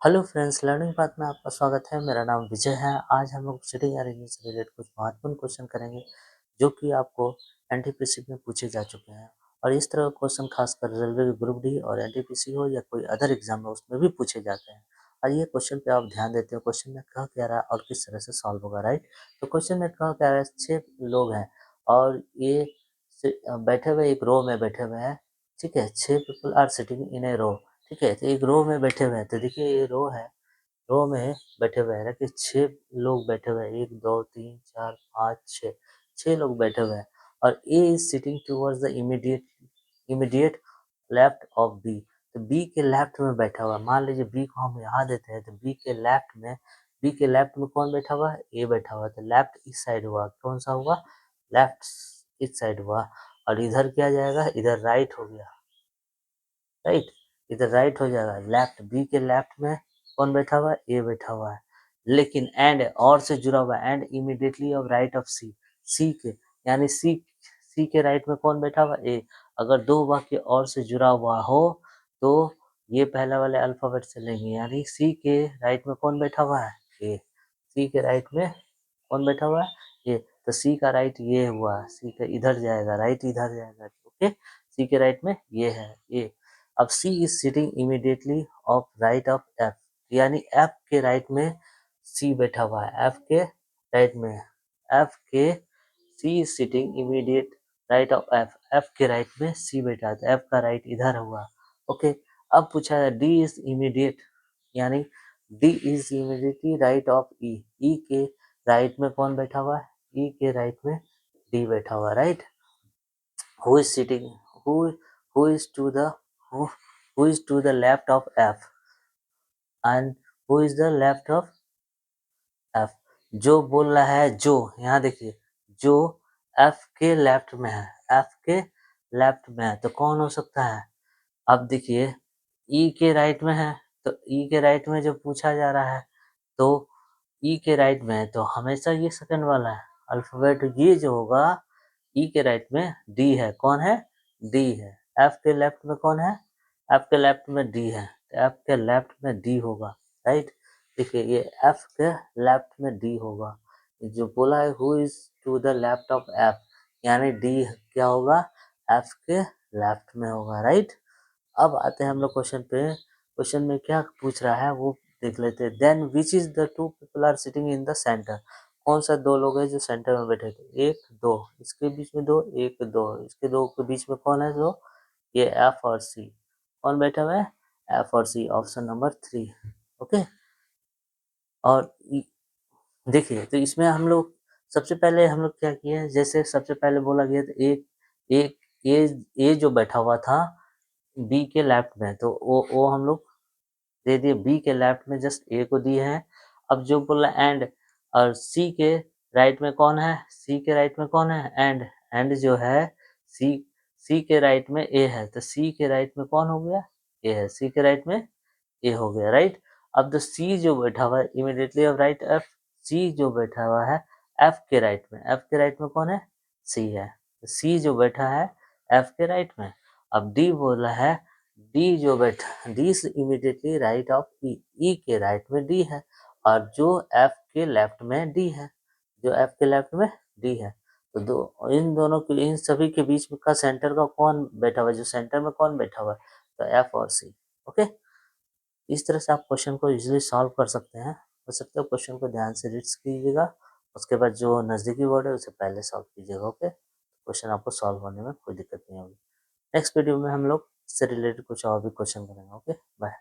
Hello friends, learning path में आपका स्वागत है। मेरा नाम विजय है। आज हम लोग सिटिंग अरेंजमेंट से रिलेटेड कुछ महत्वपूर्ण क्वेश्चन करेंगे जो कि आपको एनटीपीसी में पूछे जा चुके हैं। और इस तरह क्वेश्चन खासकर रेलवे ग्रुप डी और एनटीपीसी हो या कोई अदर एग्जाम हो उसमें भी पूछे जाते हैं। और ये क्वेश्चन पे आप ध्यान देते हो क्वेश्चन में कह क्या रहा है और किस तरह से सॉल्व होगा, राइट। तो क्वेश्चन में कह क्या रहा है, 6 लोग हैं और ये बैठे हुए एक रो में बैठे हुए हैं। ठीक है, 6 पीपल आर सिटिंग इन ए रो। ठीक है, तो एक रो में बैठे हुए हैं। तो देखिए ये रो है, रो में बैठे हुए हैं ना कि 6 लोग बैठे हुए हैं। 1 2 3 4 5 6, 6 लोग बैठे हुए हैं। और A is sitting towards the immediate left of B. तो बी के लेफ्ट में बैठा हुआ है। मान लीजिए बी को हम यहाँ देते हैं तो बी के लेफ्ट में कौन बैठा हुआ है? ए बैठा हुआ है। तो लेफ्ट इस साइड हुआ, कौन सा हुआ? लेफ्ट इस साइड हुआ। और इधर क्या जाएगा? इधर राइट हो गया, राइट। इधर राइट हो जाएगा। लेफ्ट, बी के लेफ्ट में कौन बैठा हुआ है? ए बैठा हुआ है। लेकिन एंड और से जुड़ा हुआ है। And immediately of right of C, C के यानी सी के राइट में कौन बैठा हुआ है? ए। अगर दो वाक्य और से जुड़ा हुआ हो तो ये पहला वाले अल्फाबेट से लेंगे, यानी सी के राइट में कौन बैठा हुआ है? ए। सी के राइट में कौन बैठा हुआ है? ये। तो सी का राइट ये हुआ, सी का इधर जाएगा, राइट इधर जाएगा। ओके, सी के राइट में ये है, ये। अब C is sitting immediately of right of F, यानी एफ के राइट में सी बैठा हुआ है। एफ के राइट में, एफ के C is sitting immediate right of F, F के राइट में सी बैठा है। तो एफ का राइट इधर हुआ। ओके, अब पूछा है डी इज इमीडिएट, यानी D is immediately right of E, E के राइट में कौन बैठा हुआ है? ई के राइट में डी बैठा हुआ है, right. Who is sitting? Who is to the who is to the left of F and who is the left of F? जो बोल रहा है, जो यहाँ देखिए, जो F के लेफ्ट में है, F के लेफ्ट में है तो कौन हो सकता है? अब देखिए E के राइट में है, तो E के राइट में जो पूछा जा रहा है तो E के राइट में है तो हमेशा ये सेकंड वाला है अल्फाबेट। ये जो होगा E के राइट में D है, कौन है? D है। F के लेफ्ट में कौन है? F के लेफ्ट में D है, तो F के लेफ्ट में D होगा, राइट। देखिए ये F के लेफ्ट में D होगा। जो बोला है who is to the left of F, यानी D क्या होगा? F के लेफ्ट में होगा, राइट। अब आते हैं हम लोग क्वेश्चन पे। क्वेश्चन में क्या पूछ रहा है वो देख लेते हैं। Then which is the two people are sitting in the centre? कौन सा दो लोग हैं जो सेंटर में बैठे थे? एक दो, इसके बीच में दो, एक दो, इसके दो के बीच में कौन है? दो, ये एफ और सी। कौन बैठा हुआ है? एफ और सी, ऑप्शन नंबर 3। ओके, और देखिए तो इसमें हम लोग सबसे पहले हम लोग क्या किए, जैसे सबसे पहले बोला गया था एक एक ए जो बैठा हुआ था बी के लेफ्ट में, तो वो हम लोग दे दिए बी के लेफ्ट में, जस्ट ए को दिए हैं। अब जो बोला एंड, और सी के राइट में कौन है? सी के राइट में कौन है? एंड जो है सी, सी के राइट में ए है, तो सी के राइट में कौन हो गया? ए है। सी के राइट में ए हो गया, राइट। अब द सी जो बैठा हुआ है इमीडिएटली ऑफ राइट एफ, सी जो बैठा हुआ है एफ के राइट में, एफ के राइट में कौन है? सी है। सी जो बैठा है एफ के राइट में। अब डी बोला है, डी जो बैठा, डी से immediately right of E, E के राइट में डी है। और जो एफ के लेफ्ट में डी है, जो एफ के लेफ्ट में डी है। तो दो इन दोनों के, इन सभी के बीच में का सेंटर का कौन बैठा हुआ है? जो सेंटर में कौन बैठा हुआ है? तो एफ और सी। ओके, इस तरह से आप क्वेश्चन को इजीली सॉल्व कर सकते हैं। हो सकता है क्वेश्चन को ध्यान से रीड कीजिएगा, उसके बाद जो नज़दीकी वर्ड है उसे पहले सॉल्व कीजिएगा। ओके, क्वेश्चन आपको सॉल्व होने में कोई दिक्कत नहीं होगी। नेक्स्ट वीडियो में हम लोग इससे रिलेटेड कुछ और भी क्वेश्चन करेंगे। Okay, bye.